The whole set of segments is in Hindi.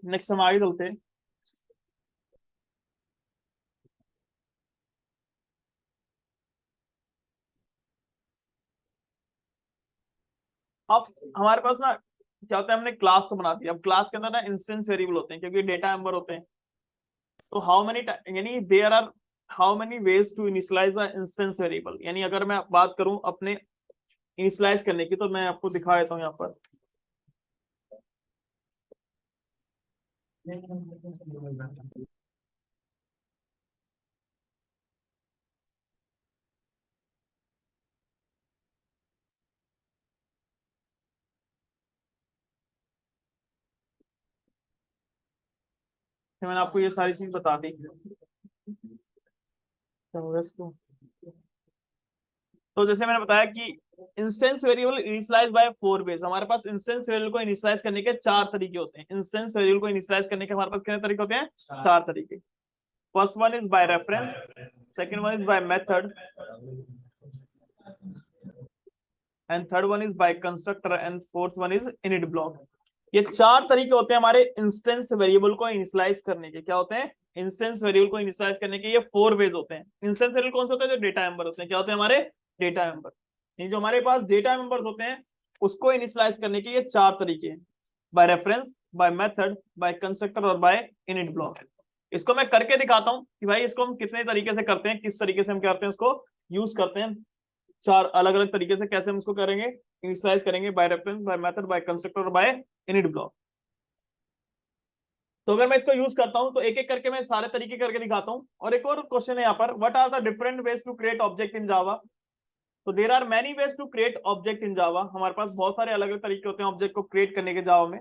नेक्स्ट हम आगे चलते हैं। अब हमारे पास ना क्या होता है, हमने क्लास तो बना दी। अब क्लास के अंदर ना इंस्टेंस वेरिएबल होते हैं क्योंकि डेटा मेंबर होते हैं। तो हाउ मेनी यानी there are how many ways to initialize a instance variable, यानी अगर मैं बात करूं अपने इनिशियलाइज करने की तो मैं आपको दिखा देता हूं यहाँ पर। तो मैंने आपको ये सारी चीज बता दी। तो इसको तो जैसे मैंने बताया कि instance variable initialize by four ways. हमारे पास इंस्टेंस वेरिएबल को इनिशियलाइज करने के चार तरीके होते हैं। इंस्टेंस वेरिएबल को इनिशियलाइज करने के हमारे पास कितने तरीके होते हैं? चार तरीके। First one is by reference, second one is by method, and third one is by constructor, and fourth one is init block. ये चार तरीके होते हैं हमारे इंस्टेंस वेरिएबल को इनिशियलाइज करने के। क्या होते हैं? इंस्टेंस वेरिएबल को इनिशियलाइज करने के ये फोर वेज होते हैं। इंस्टेंस वेरिएबल कौन से होते हैं? जो डेटा मेंबर होते हैं। क्या होते हैं? हमारे डेटा मेंबर। ये जो हमारे पास डेटा मेंबर्स होते हैं उसको इनिशियलाइज करने के ये चार तरीके हैं। By reference, by method, by constructor और बाय इनिट ब्लॉक। इसको मैं करके दिखाता हूँ कि भाई इसको हम कितने तरीके से करते हैं, किस तरीके से हम करते हैं, उसको यूज करते हैं। चार अलग अलग तरीके से कैसे हम इसको करेंगे, इनिशियलाइज करेंगे। By reference, by method, by constructor और बाय इनिट ब्लॉक। तो अगर मैं इसको यूज करता हूं तो एक एक करके मैं सारे तरीके करके दिखाता हूं। और एक और क्वेश्चन है यहाँ पर, what are the different ways to create object in Java. तो there are many ways to create object in Java. हमारे पास बहुत सारे अलग अलग तरीके होते हैं ऑब्जेक्ट को क्रिएट करने के जावा में।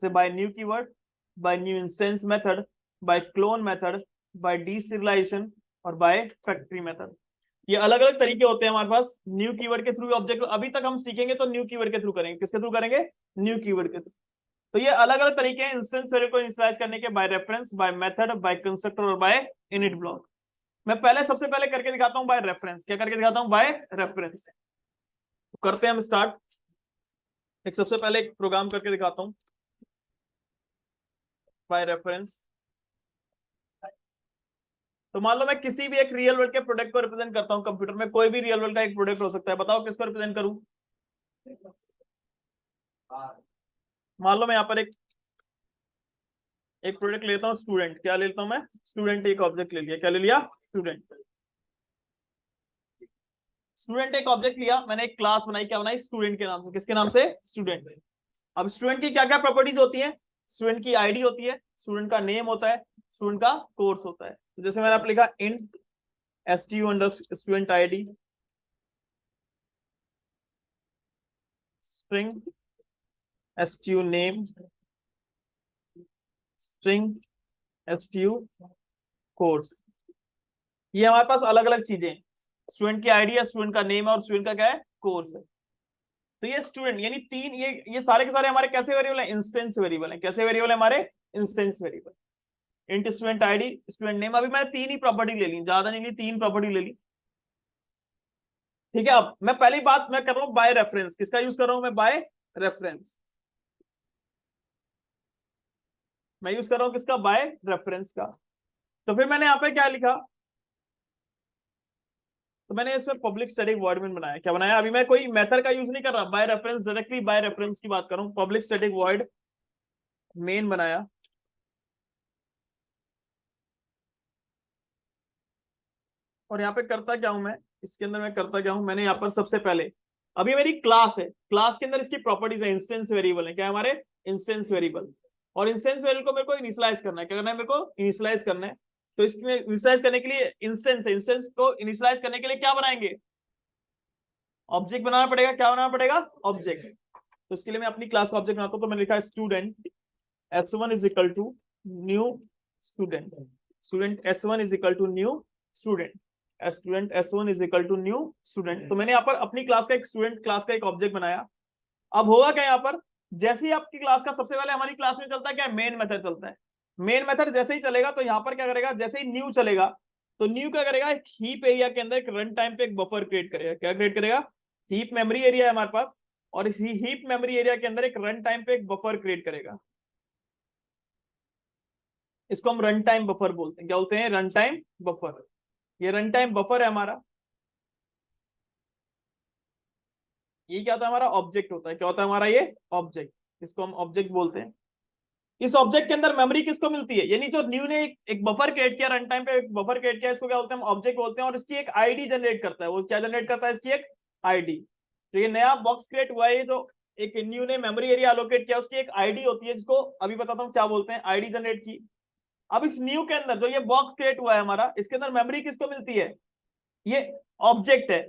से by new keyword, by new instance method, by clone method, by deserialisation और बाय फैक्ट्री मेथड। ये अलग अलग तरीके होते हैं हमारे पास न्यू कीवर्ड के थ्रू ऑब्जेक्ट। अभी तक हम सीखेंगे तो न्यू कीवर्ड के थ्रू करेंगे। किसके थ्रू करेंगे? न्यू कीवर्ड के थ्रू। तो ये अलग अलग तरीके हैं इंस्टेंस वेरिएबल को इनिशियलाइज करने के। By reference, by method, by constructor और बाय इनिट ब्लॉक। मैं पहले सबसे पहले करके दिखाता हूं बाय रेफरेंस। क्या करके दिखाता हूं? By reference. तो करते हैं हम स्टार्ट। एक सबसे पहले एक प्रोग्राम करके दिखाता हूं बाय रेफरेंस। तो मान लो मैं किसी भी एक रियल वर्ल्ड के प्रोडक्ट को रिप्रेजेंट करता हूं कंप्यूटर में। कोई भी रियल वर्ल्ड का एक प्रोडक्ट हो सकता है। बताओ किसको रिप्रेजेंट करूं? मान लो मैं यहाँ पर एक प्रोडक्ट लेता हूँ स्टूडेंट। क्या लेता हूं मैं? स्टूडेंट। एक ऑब्जेक्ट ले लिया। क्या ले लिया? स्टूडेंट। स्टूडेंट एक ऑब्जेक्ट लिया मैंने, एक क्लास बनाई। क्या बनाई? स्टूडेंट के नाम से। किसके नाम से? स्टूडेंट। अब स्टूडेंट की क्या क्या प्रॉपर्टीज होती है? स्टूडेंट की आईडी होती है, स्टूडेंट का नेम होता है, स्टूडेंट का कोर्स होता है। तो जैसे मैंने आप लिखा int stu under student ID, string stu name, string stu course. ये हमारे पास अलग अलग चीजें। स्टूडेंट की आईडी है, स्टूडेंट का नेम है और स्टूडेंट का क्या है? कोर्स है। तो ये स्टूडेंट यानी तीन, ये सारे के सारे हमारे कैसे वेरिएबल है? इंस्टेंस वेरिएबल है। कैसे वेरिएबल है हमारे? Instance variable. Int student ID, student name. अभी मैंने तीन ही प्रॉपर्टी ले ली, ज्यादा नहीं ली, तीन प्रॉपर्टी ले ली। ठीक है। अब मैं पहली बात मैं कर रहा हूं बाय रेफरेंस। किसका यूज कर रहा हूं मैं? By reference. मैं यूज कर रहा हूं किसका? बाय रेफरेंस का। तो फिर मैंने यहाँ पे क्या लिखा? तो मैंने इसमें पब्लिक स्टैटिक वॉइड मेन बनाया। क्या बनाया? अभी मैं कोई मेथड का यूज नहीं कर रहा, by reference, directly by reference की बात कर रहा हूं। पब्लिक स्टैटिक वॉइड मेन बनाया। और यहाँ पे करता क्या हूं मैं? इसके अंदर मैं करता क्या हूं? मैंने यहाँ पर सबसे पहले, अभी मेरी क्लास है, क्लास के अंदर इसकी प्रॉपर्टीज है, इंस्टेंस वेरिएबल है। क्या है हमारे? Instance variable. और इंस्टेंस वेरिएबल को मेरे को इनिशियलाइज करना है। क्या करना है मेरे को? इनिशियलाइज करना है। तो इसमें इनिशियलाइज करने के लिए इंस्टेंस है, इंस्टेंस को इनिशियलाइज करने के लिए क्या बनाएंगे? ऑब्जेक्ट बनाना पड़ेगा। क्या बनाना पड़ेगा? ऑब्जेक्ट। तो इसके लिए मैं अपनी क्लास का ऑब्जेक्ट बनाता हूं। तो मैंने लिखा है student s1 is equal to new student. Student s1 is equal to new student. Student s1 is equal to new student. तो मैंने यहाँ पर अपनी क्लास का एक स्टूडेंट क्लास का एक ऑब्जेक्ट बनाया। अब होगा क्या यहाँ पर? जैसे ही आपकी क्लास का सबसे पहले हमारी क्लास में चलता है क्या? मेन मेथड चलता है। मेन मेथड जैसे ही चलेगा तो यहाँ पर क्या करेगा? जैसे ही न्यू चलेगा तो न्यू क्या करेगा? एक हीप एरिया के अंदर एक रन टाइम पे एक बफर क्रिएट करेगा। क्या क्रिएट करेगा? हीप मेमोरी एरिया है हमारे पास। और इस हीप मेमोरी एरिया के अंदर एक रन टाइम पे एक बफर क्रिएट करेगा। इसको हम रन टाइम बफर बोलते हैं। क्या बोलते हैं? Run time buffer. ये रन टाइम बफर है हमारा। ये क्या होता है? हमारा ऑब्जेक्ट होता है। क्या होता है हमारा? ये ऑब्जेक्ट। इसको हम ऑब्जेक्ट बोलते हैं। इस ऑब्जेक्ट के अंदर मेमोरी किसको मिलती है? यानी जो न्यू ने एक बफर क्रिएट किया, रन टाइम पे एक बफर क्रिएट किया, इसको क्या बोलते हैं? हम ऑब्जेक्ट बोलते हैं। और इसकी एक आईडी जनरेट करता है। वो क्या जनरेट करता है? इसकी एक आईडी। तो ये नया बॉक्स क्रिएट हुआ है, जो एक न्यू ने मेमोरी एरिया एलोकेट किया, उसकी एक आईडी होती है, जिसको अभी बताता हूँ क्या बोलते हैं। आईडी जनरेट की। अब इस न्यू के अंदर जो ये बॉक्स क्रिएट हुआ है हमारा, इसके अंदर मेमोरी किसको मिलती है? ये ऑब्जेक्ट है।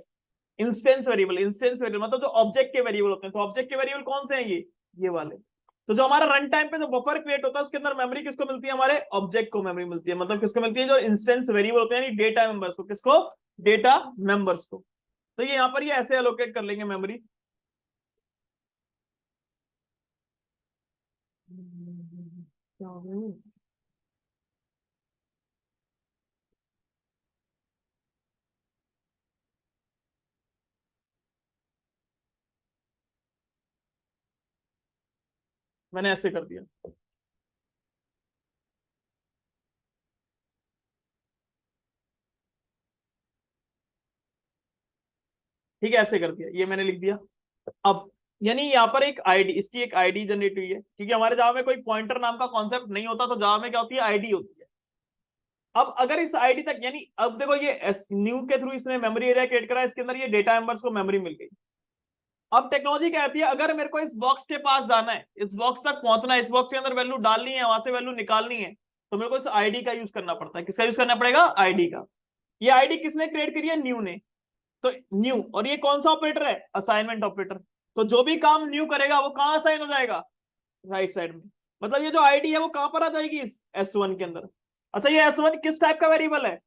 Instance variable. इंस्टेंस वेरिएबल मतलब जो ऑब्जेक्ट के वेरिएबल होते हैं। तो ऑब्जेक्ट के वेरिएबल कौन से हैं? ये वाले। तो जो हमारा रन टाइम पे जो बफर क्रिएट होता है, उसके अंदर मेमोरी किसको मिलती है? हमारे ऑब्जेक्ट को मेमोरी मिलती है। मतलब किसको मिलती है? जो इंस्टेंस वेरिएबल होते हैं, यानी डेटा मेंबर्स को। किसको? डेटा मेंबर्स को। तो ये यहाँ पर ये ऐसे एलोकेट कर लेंगे मेमोरी। मैंने ऐसे कर दिया। ठीक है, ऐसे कर दिया। ये मैंने लिख दिया। अब यानी यहाँ पर एक आईडी, इसकी एक आईडी जनरेट हुई है, क्योंकि हमारे जावा में कोई पॉइंटर नाम का कॉन्सेप्ट नहीं होता। तो जावा में क्या होती है? आईडी होती है। अब अगर इस आईडी तक, यानी अब देखो ये न्यू के थ्रू इसने मेमोरी एरिया क्रिएट करा, इसके अंदर ये डेटा मेंबर्स को मेमोरी मिल गई। अब टेक्नोलॉजी क्या कहती है? अगर मेरे को इस बॉक्स के पास जाना है, इस बॉक्स तक पहुंचना है, इस बॉक्स के अंदर वैल्यू डालनी है, वहां से वैल्यू निकालनी है, तो मेरे को इस आईडी का यूज करना पड़ता है। किसका यूज करना पड़ेगा? आईडी का। ये आईडी किसने क्रिएट करी है? न्यू ने। तो न्यू, और ये कौन सा ऑपरेटर है? Assignment operator. तो जो भी काम न्यू करेगा वो कहां असाइन हो जाएगा? राइट साइड में। मतलब ये जो आईडी है वो कहां पर आ जाएगी? इस S1 के अंदर। अच्छा, ये S1 किस टाइप का वेरिएबल है?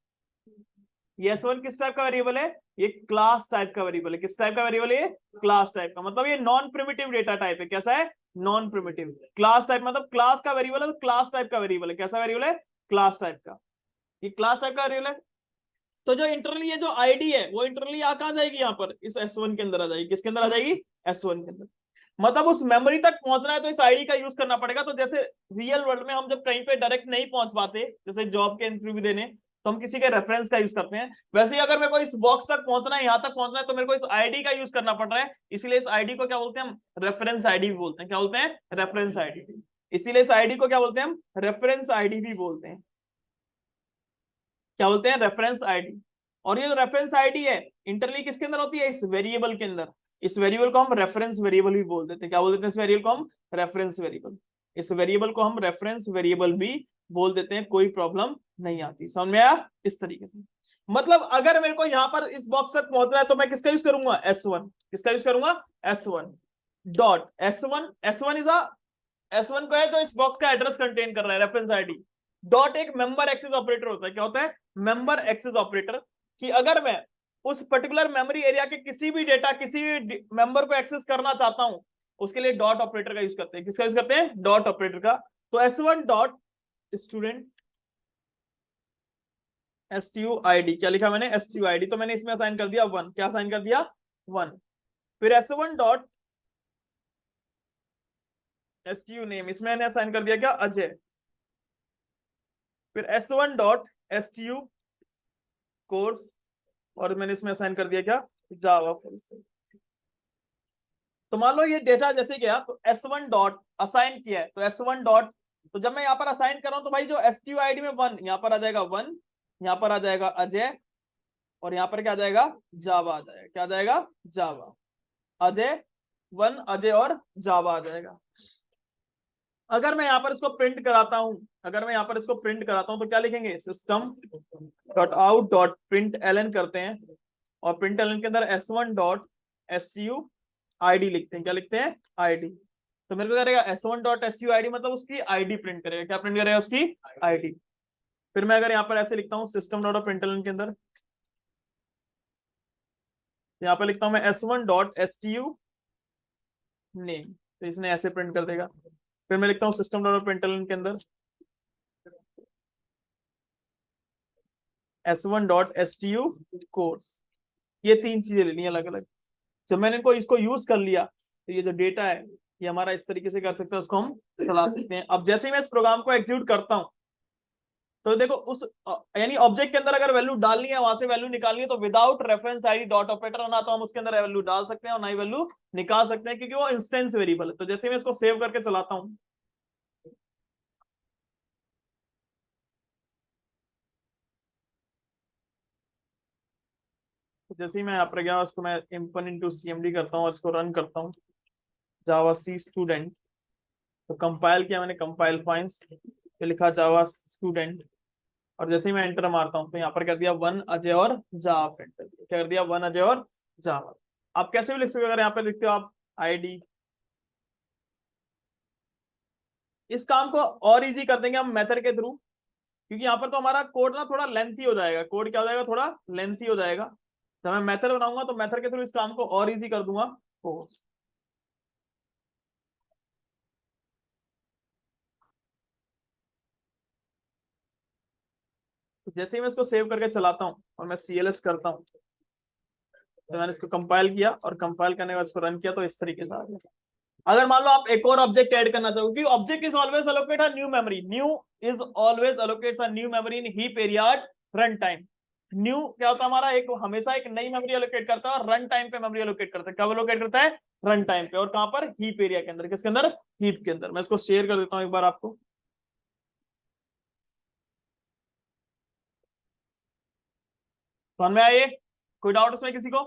ये S1 किस टाइप का वेरिएबल है? ये क्लास टाइप का वेरिएबल है। किस टाइप का वेरिएबल है? ये क्लास टाइप का। मतलब ये नॉन प्रिमिटिव डेटा टाइप है। कैसा है? Non primitive. क्लास टाइप मतलब क्लास का वेरिएबल है, तो क्लास टाइप का वेरिएबल है। कैसा वेरिएबल है? क्लास टाइप का। ये क्लास टाइप का वेरिएबल है। तो जो इंटरनली ये जो आईडी है, वो इंटरनली आ कहां जाएगी? यहाँ पर इस S1 के अंदर आ जाएगी। किसके अंदर आ जाएगी? S1 के अंदर। मतलब उस मेमोरी तक पहुंचना है तो इस आईडी का यूज करना पड़ेगा। तो जैसे रियल वर्ल्ड में हम जब कहीं पे डायरेक्ट नहीं पहुंच पाते, जैसे जॉब के इंटरव्यू देने, तो हम किसी के रेफरेंस का यूज करते हैं। वैसे ही अगर मेरे को इस बॉक्स तक पहुंचना है, यहां तक पहुंचना है, तो मेरे को इस आईडी का यूज करना पड़ रहा है। इसीलिए इस आईडी को क्या बोलते हैं? हम रेफरेंस आईडी भी बोलते हैं। क्या बोलते हैं? Reference ID. इसीलिए इस आईडी को क्या बोलते हैं? हम रेफरेंस आईडी भी बोलते हैं। क्या बोलते हैं? Reference ID. और ये जो रेफरेंस आईडी है, इंटरनली किसके अंदर होती है? इस वेरिएबल के अंदर। इस वेरिएबल को हम रेफरेंस वेरिएबल भी बोल देते हैं। क्या बोल देते हैं? इस वेरिएबल को हम रेफरेंस वेरिएबल। इस वेरिएबल को हम रेफरेंस वेरिएबल भी बोल देते हैं। कोई प्रॉब्लम नहीं आती। समझ में आया? इस तरीके से। मतलब अगर मेरे को यहां पर इस बॉक्स तक पहुंचना है, तो मैं किसका यूज करूंगा? S1। किसका यूज करूंगा? S1 dot S1। S1 is S1 को है जो इस बॉक्स का एड्रेस कंटेन कर रहा है, रेफरेंस आईडी। डॉट एक मेंबर एक्सेस ऑपरेटर होता है। क्या होता है? Member access operator. कि अगर मैं उस पर्टिकुलर मेमोरी एरिया के किसी भी डेटा, किसी भी मेंबर को एक्सेस करना चाहता हूं, उसके लिए डॉट ऑपरेटर का यूज करते हैं। किसका यूज करते हैं? डॉट ऑपरेटर का। तो S1 डॉट स्टूडेंट STUID। क्या लिखा मैंने? STUID। तो मैंने इसमें असाइन कर दिया 1। क्या असाइन कर दिया? 1। फिर S1 डॉट STU नेम, इसमें मैंने असाइन कर दिया क्या? अजय। फिर S1 डॉट STU कोर्स, और मैंने इसमें असाइन कर दिया क्या? जावा। तो मान लो ये डेटा जैसे गया, तो S1 डॉट असाइन किया है, तो S1 डॉट, तो जब मैं यहाँ पर असाइन कर रहा हूं, तो भाई जो STUID में 1, यहाँ पर आ जाएगा 1, यहाँ पर आ जाएगा अजय, और यहाँ पर क्या आ जाएगा? जावा आ जाएगा। क्या आ जाएगा? जावा। अजय 1, अजय और जावा आ जाएगा। अगर मैं यहाँ पर इसको प्रिंट कराता हूं, अगर मैं यहाँ पर इसको प्रिंट कराता हूं, तो क्या लिखेंगे? System dot out dot print LN करते हैं, और प्रिंट एलन के अंदर S1 डॉट STUID लिखते हैं। क्या लिखते हैं? आईडी। तो मेरे को करेगा S1 डॉट STUID, मतलब उसकी आईडी प्रिंट करेगा। क्या प्रिंट करेगा? उसकी आईडी। फिर मैं अगर यहाँ पर ऐसे लिखता हूँ सिस्टम डॉट प्रिंट एलन के अंदर, यहाँ पर लिखता हूँ मैं S1 डॉट STU नेम, तो इसने ऐसे प्रिंट कर देगा। फिर मैं लिखता हूँ सिस्टम डॉट प्रिंटलन के अंदर S1 डॉट STU कोर्स। ये 3 चीजें लेनी है अलग अलग। जब मैंने इसको यूज कर लिया, तो ये जो डेटा है ये हमारा इस तरीके से कर सकते हैं, उसको हम चला सकते हैं। अब जैसे ही मैं इस प्रोग्राम को एग्जीक्यूट करता हूं तो देखो उस यानी ऑब्जेक्ट के अंदर अगर वैल्यू डालनी है, वहां से वैल्यू निकालनी है, तो without reference ID dot operator, ना तो हम उसके अंदर वैल्यू डाल सकते हैं और ना ही वैल्यू निकाल सकते हैं, क्योंकि वो इंस्टेंस वेरिएबल है। तो जैसे मैं इसको सेव करके चलाता हूं, तो जैसे ही मैं यहाँ पर गया, उसको मैं इंपन इंटू सीएमडी करता हूँ और इसको रन करता हूँ, जावा सी स्टूडेंट। तो कंपाइल किया मैंने, कंपाइल फाइंस पे लिखा जावा स्टूडेंट, और जैसे ही मैं एंटर मारता हूँ तो यहाँ पर कर दिया वन अजय और जावा, प्रिंट कर दिया। क्या कर दिया? वन अजय और जावा। आप कैसे भी लिख सकते हो, अगर यहाँ पे लिखते हो आप आईडी। इस काम को और इजी कर देंगे हम मेथड के थ्रू, क्योंकि यहाँ पर तो हमारा कोड ना थोड़ा लेंथी हो जाएगा। कोड क्या हो जाएगा? थोड़ा लेंथी हो जाएगा। जब मैं मेथड बनाऊंगा तो मेथड के थ्रू इस काम को और इजी कर दूंगा। तो जैसे ही मैं इसको सेव करके चलाता हूँ और मैं CLS करता हूँ, तो मैंने इसको कंपाइल किया और कंपाइल करने के बाद इसको रन किया, तो इस तरीके से आ गया। अगर मान लो आप एक और ऑब्जेक्ट ऐड करना चाहो, क्योंकि object is always allocate a new memory, new is always allocates a new memory in heap area at run time. New क्या होता है हमारा? एक हमेशा एक नई मेमोरी अलोकेट करता है और रन टाइम पे मेमोरी अलोकेट करता है। कब अलोकेट करता है? रन टाइम पे। और कहां पर? हीप एरिया के अंदर। किसके अंदर? हीप के अंदर। मैं इसको शेयर कर देता हूं एक बार आपको। समझ में आइए? कोई डाउट उसमें किसी को?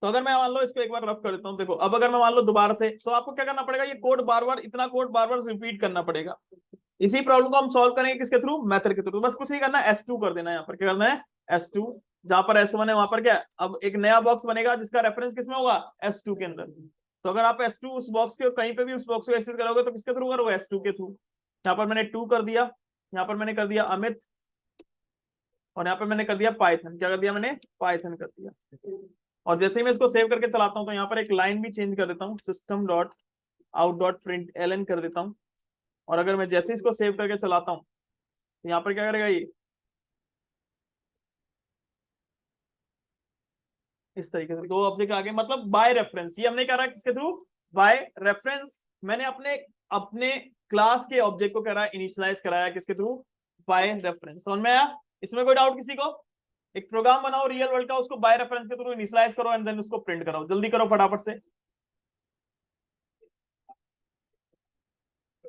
तो अगर मैं मान लो इसको एक बार रफ कर देता हूँ, देखो अब अगर मैं मान लो दोबारा से, तो आपको क्या करना पड़ेगा? ये कोड बार बार, इतना कोड बार बार रिपीट करना पड़ेगा। इसी प्रॉब्लम को हम सॉल्व करेंगे किसके थ्रू? मेथड के थ्रू। बस कुछ नहीं करना, S2 कर देना है। यहाँ पर क्या करना है? S2। जहां पर S1 है वहां पर क्या? अब एक नया बॉक्स बनेगा जिसका रेफरेंस किसमें होगा? S2 के अंदर। तो अगर आप S2 उस बॉक्स के कहीं पे भी उस बॉक्स को एक्सेस करोगे तो किसके थ्रू करोगे? S2 के थ्रू। यहाँ पर मैंने 2 कर दिया, यहाँ पर मैंने कर दिया अमित, और यहाँ पर मैंने कर दिया पाइथन। क्या कर दिया मैंने? पाइथन कर दिया। और जैसे ही मैं इसको सेव करके चलाता हूँ तो यहाँ पर एक लाइन भी चेंज कर देता हूँ, system dot out dot print L कर देता हूँ। और अगर मैं जैसे इसको सेव करके चलाता हूँ तो यहाँ पर क्या करेगा? ये इस तरीके से दो ऑब्जेक्ट आगे, मतलब बाय रेफरेंस। ये हमने करा किसके थ्रू? By reference. मैंने अपने अपने क्लास के ऑब्जेक्ट को करा इनिशियलाइज कराया किसके थ्रू? By reference. समझ में आया? इसमें कोई डाउट किसी को? एक प्रोग्राम बनाओ रियल वर्ल्ड का, उसको बाय रेफरेंस के थ्रू इनिशियलाइज करो एंड देन उसको प्रिंट करो। जल्दी करो फटाफट से।